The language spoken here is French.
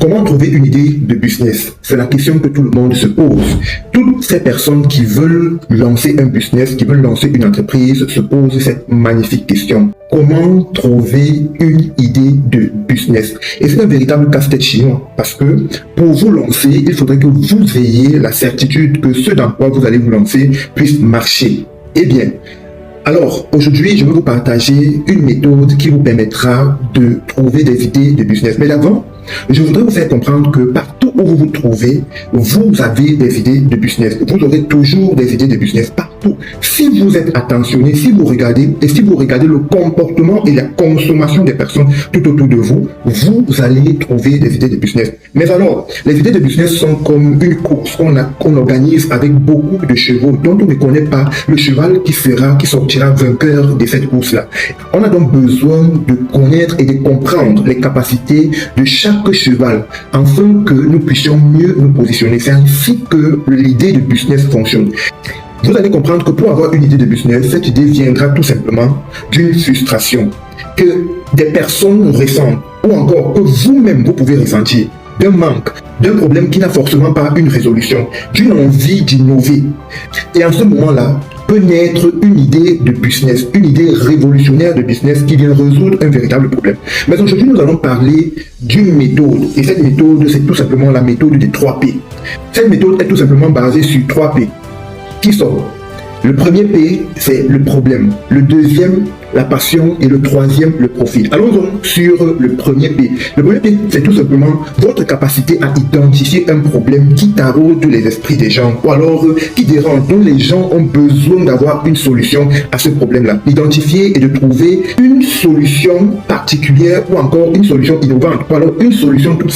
Comment trouver une idée de business? C'est la question que tout le monde se pose. Toutes ces personnes qui veulent lancer un business, qui veulent lancer une entreprise, se posent cette magnifique question. Comment trouver une idée de business? Et c'est un véritable casse-tête chinois parce que pour vous lancer, il faudrait que vous ayez la certitude que ce dans quoi vous allez vous lancer puisse marcher. Eh bien, alors, aujourd'hui, je vais vous partager une méthode qui vous permettra de trouver des idées de business. Mais d'abord, je voudrais vous faire comprendre que partout où vous vous trouvez, vous avez des idées de business. Vous aurez toujours des idées de business partout. Si vous êtes attentionné, si vous regardez le comportement et la consommation des personnes tout autour de vous, vous allez trouver des idées de business. Mais alors, les idées de business sont comme une course qu'on organise avec beaucoup de chevaux dont on ne connaît pas le cheval qui sortira vainqueur de cette course-là. On a donc besoin de connaître et de comprendre les capacités de chaque cheval afin que nous puissions mieux nous positionner. C'est ainsi que l'idée de business fonctionne. Vous allez comprendre que pour avoir une idée de business, cette idée viendra tout simplement d'une frustration que des personnes ressentent ou encore que vous-même vous pouvez ressentir, d'un manque, d'un problème qui n'a forcément pas une résolution, d'une envie d'innover. Et en ce moment-là, peut naître une idée de business, une idée révolutionnaire de business qui vient résoudre un véritable problème. Mais aujourd'hui, nous allons parler d'une méthode. Et cette méthode, c'est tout simplement la méthode des 3 P. Cette méthode est tout simplement basée sur 3 P. Qui sont? Le premier P, c'est le problème. Le deuxième, la passion. Et le troisième, le profil. Allons donc sur le premier P. Le premier P, c'est tout simplement votre capacité à identifier un problème qui taraude les esprits des gens ou alors qui dérange, dont les gens ont besoin d'avoir une solution à ce problème-là. Identifier et de trouver une solution particulière ou encore une solution innovante ou alors une solution toute